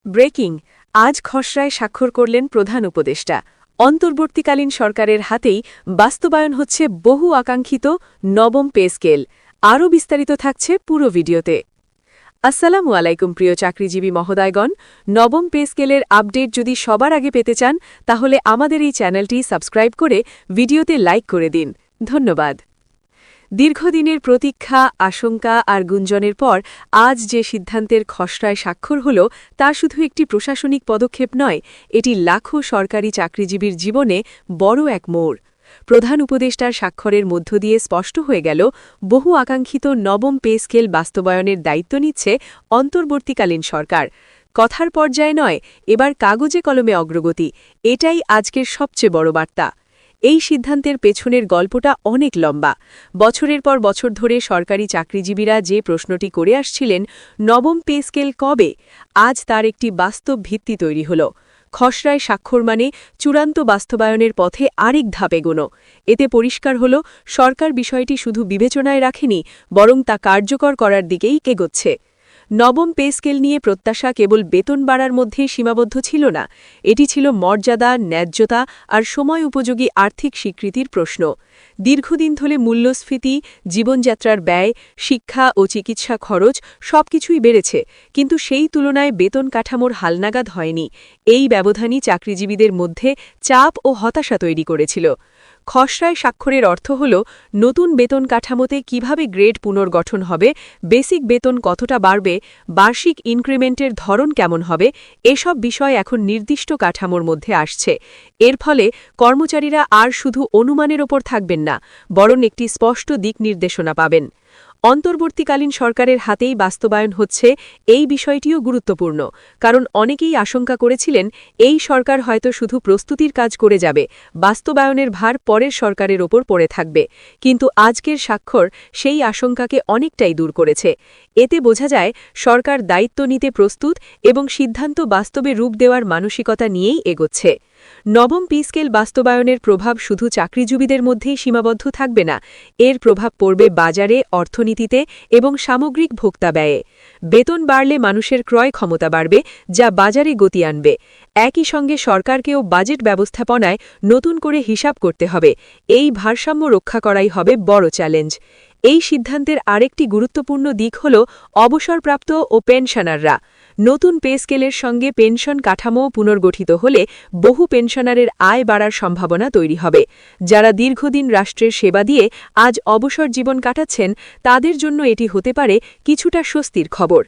Breaking, আজ খসড়ায় স্বাক্ষর করলেন প্রধান উপদেষ্টা। অন্তর্বর্তীকালীন সরকারের হাতেই বাস্তবায়ন হচ্ছে বহু আকাঙ্ক্ষিত নবম পে স্কেল। আরও বিস্তারিত থাকছে পুরো ভিডিওতে। আসসালামু আলাইকুম প্রিয় চাকরিজীবী মহোদয়গণ, নবম পে স্কেলের আপডেট যদি সবার আগে পেতে চান তাহলে আমাদের এই চ্যানেলটি সাবস্ক্রাইব করে ভিডিওতে লাইক করে দিন। ধন্যবাদ। দীর্ঘদিনের প্রতীক্ষা, আশঙ্কা আর গুঞ্জনের পর আজ যে সিদ্ধান্তের খসড়ায় স্বাক্ষর হল তা শুধু একটি প্রশাসনিক পদক্ষেপ নয়, এটি লাখো সরকারি চাকরিজীবীর জীবনে বড় এক মোড়। প্রধান উপদেষ্টার স্বাক্ষরের মধ্য দিয়ে স্পষ্ট হয়ে গেল, বহু আকাঙ্ক্ষিত নবম পে স্কেল বাস্তবায়নের দায়িত্ব নিচ্ছে অন্তর্বর্তীকালীন সরকার। কথার পর্যায়ে নয়, এবার কাগজে কলমে অগ্রগতি। এটাই আজকের সবচেয়ে বড় বার্তা। এই সিদ্ধান্তের পেছনের গল্পটা অনেক লম্বা। বছরের পর বছর ধরে সরকারি চাকরিজীবীরা যে প্রশ্নটি করে আসছিলেন, নবম পে স্কেল কবে, আজ তার একটি বাস্তব ভিত্তি তৈরি হল। খসড়ায় স্বাক্ষর মানে চূড়ান্ত বাস্তবায়নের পথে আরেক ধাপ এগোনো। এতে পরিষ্কার হল, সরকার বিষয়টি শুধু বিবেচনায় রাখেনি, বরং তা কার্যকর করার দিকেই এগোচ্ছে। নবম পে স্কেল নিয়ে প্রত্যাশা কেবল বেতন বাড়ার মধ্যেই সীমাবদ্ধ ছিল না, এটি ছিল মর্যাদা, ন্যায্যতা আর সময় উপযোগী আর্থিক স্বীকৃতির প্রশ্ন। দীর্ঘদিন ধরে মূল্যস্ফীতি, জীবনযাত্রার ব্যয়, শিক্ষা ও চিকিৎসা খরচ সবকিছুই বেড়েছে, কিন্তু সেই তুলনায় বেতন কাঠামোর হালনাগাদ হয়নি। এই ব্যবধানই চাকরিজীবীদের মধ্যে চাপ ও হতাশা তৈরি করেছিল। খসড়ায় স্বাক্ষরের অর্থ হল, নতুন বেতন কাঠামোতে কিভাবে গ্রেড পুনর্গঠন হবে, বেসিক বেতন কতটা বাড়বে, বার্ষিক ইনক্রিমেন্টের ধরন কেমন হবে, এসব বিষয় এখন নির্দিষ্ট কাঠামোর মধ্যে আসছে। এর ফলে কর্মচারীরা আর শুধু অনুমানের ওপর থাকবেন না, বরং একটি স্পষ্ট দিক নির্দেশনা পাবেন। অন্তর্বর্তীকালীন সরকারের হাতেই বাস্তবায়ন হচ্ছে, এই বিষয়টিও গুরুত্বপূর্ণ, কারণ অনেকেই আশঙ্কা করেছিলেন এই সরকার হয়তো শুধু প্রস্তুতির কাজ করে যাবে, বাস্তবায়নের ভার পরের সরকারের ওপর পড়ে থাকবে। কিন্তু আজকের স্বাক্ষর সেই আশঙ্কাকে অনেকটাই দূর করেছে। এতে বোঝা যায়, সরকার দায়িত্ব নিতে প্রস্তুত এবং সিদ্ধান্ত বাস্তবে রূপ দেওয়ার মানসিকতা নিয়েই এগোচ্ছে। নবম পে স্কেল বাস্তবায়নের প্রভাব শুধু চাকরিজীবীদের মধ্যেই সীমাবদ্ধ থাকবে না, এর প্রভাব পড়বে বাজারে, অর্থনীতিতে এবং সামগ্রিক ভোক্তা ব্যয়ে। বেতন বাড়লে মানুষের ক্রয় ক্ষমতা বাড়বে, যা বাজারে গতি আনবে। একই সঙ্গে সরকারকেও বাজেট ব্যবস্থাপনায় নতুন করে হিসাব করতে হবে। এই ভারসাম্য রক্ষা করাই হবে বড় চ্যালেঞ্জ। এই সিদ্ধান্তের আরেকটি গুরুত্বপূর্ণ দিক হল অবসরপ্রাপ্ত ও পেনশনাররা। নতুন পে স্কেলের সঙ্গে পেনশন কাঠামো পুনর্গঠিত হলে বহু পেনশনারের আয় বাড়ার সম্ভাবনা তৈরি হবে। যারা দীর্ঘদিন রাষ্ট্রের সেবা দিয়ে আজ অবসর জীবন কাটাচ্ছেন, তাদের জন্য এটি হতে পারে কিছুটা স্বস্তির খবর।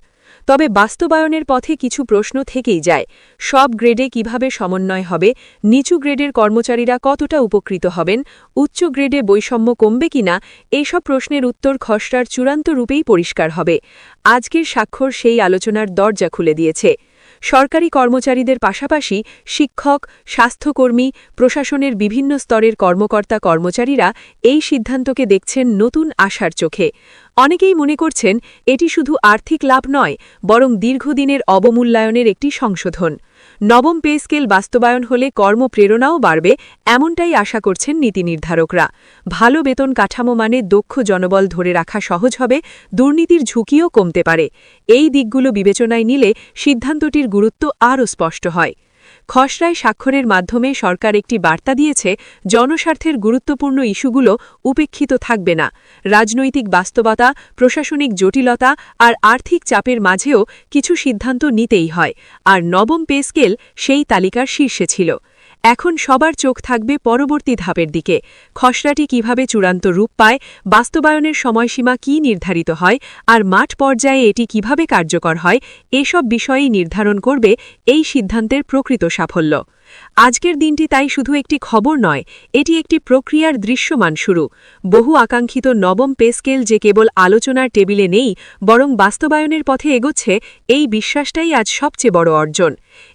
তবে বাস্তবায়নের পথে কিছু প্রশ্ন থেকেই যায়। সব গ্রেডে কিভাবে সমন্বয় হবে, নিচু গ্রেডের কর্মচারীরা কতটা উপকৃত হবেন, উচ্চ গ্রেডে বৈষম্য কমবে কিনা, এইসব প্রশ্নের উত্তর খসড়ার চূড়ান্ত রূপেই পরিষ্কার হবে। আজকের স্বাক্ষর সেই আলোচনার দরজা খুলে দিয়েছে। সরকারি কর্মচারীদের পাশাপাশি শিক্ষক, স্বাস্থ্যকর্মী, প্রশাসনের বিভিন্ন স্তরের কর্মকর্তা কর্মচারীরা এই সিদ্ধান্তকে দেখছেন নতুন আশার চোখে। অনেকেই মনে করছেন এটি শুধু আর্থিক লাভ নয়, বরং দীর্ঘদিনের অবমূল্যায়নের একটি সংশোধন। নবম পে স্কেল বাস্তবায়ন হলে কর্মপ্রেরণাও বাড়বে, এমনটাই আশা করছেন নীতি নির্ধারকরা। ভালো বেতন কাঠামো মানে দক্ষ জনবল ধরে রাখা সহজ হবে, দুর্নীতির ঝুঁকিও কমতে পারে। এই দিকগুলো বিবেচনায় নিলে সিদ্ধান্তটির গুরুত্ব আরও স্পষ্ট হয়। খসড়ায় স্বাক্ষরের মাধ্যমে সরকার একটি বার্তা দিয়েছে, জনস্বার্থের গুরুত্বপূর্ণ ইস্যুগুলো উপেক্ষিত থাকবে না। রাজনৈতিক বাস্তবতা, প্রশাসনিক জটিলতা আর আর্থিক চাপের মাঝেও কিছু সিদ্ধান্ত নিতেই হয়, আর নবম পে স্কেল সেই তালিকার শীর্ষে ছিল। এখন সবার চোখ থাকবে পরবর্তী ধাপের দিকে। খসড়াটি কিভাবে চূড়ান্ত রূপ পায়, বাস্তবায়নের সময়সীমা কী নির্ধারিত হয়, আর মাঠ পর্যায়ে এটি কিভাবে কার্যকর হয়, এসব বিষয়েই নির্ধারণ করবে এই সিদ্ধান্তের প্রকৃত সাফল্য। আজকের দিনটি তাই শুধু একটি খবর নয়, এটি একটি প্রক্রিয়ার দৃশ্যমান শুরু। বহু আকাঙ্ক্ষিত নবম পে স্কেল যে কেবল আলোচনার টেবিলে নেই, বরং বাস্তবায়নের পথে এগোচ্ছে, এই বিশ্বাসটাই আজ সবচেয়ে বড় অর্জন।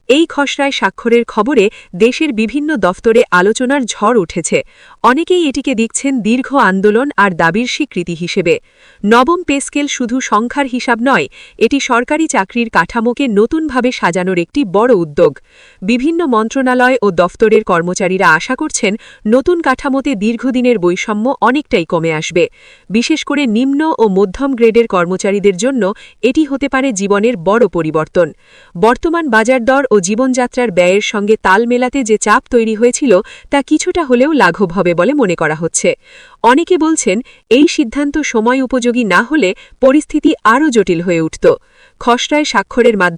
এই খসড়ায় স্বাক্ষরের খবরে দেশের বিভিন্ন দফতরে আলোচনার ঝড় উঠেছে। অনেকেই এটিকে দেখছেন দীর্ঘ আন্দোলন আর দাবির স্বীকৃতি হিসেবে। নবম পে স্কেল শুধু সংখ্যার হিসাব নয়, এটি সরকারি চাকরির কাঠামোকে নতুনভাবে সাজানোর একটি বড় উদ্যোগ। বিভিন্ন মন্ত্রণালয় মন্ত্রণালয় ও দফতরের কর্মচারীরা আশা করছেন নতুন কাঠামোতে দীর্ঘদিনের বৈষম্য অনেকটাই কমে আসবে। বিশেষ করে নিম্ন ও মধ্যম গ্রেডের কর্মচারীদের জন্য এটি হতে পারে জীবনের বড় পরিবর্তন। বর্তমান বাজারদর ও জীবনযাত্রার ব্যয়ের সঙ্গে তাল মেলাতে যে চাপ তৈরি হয়েছিল তা কিছুটা হলেও লাঘব হবে বলে মনে করা হচ্ছে। অনেকে বলছেন এই সিদ্ধান্ত সময় উপযোগী না হলে পরিস্থিতি আরও জটিল হয়ে উঠত। খসড়ায় স্বাক্ষরের মাধ্যমে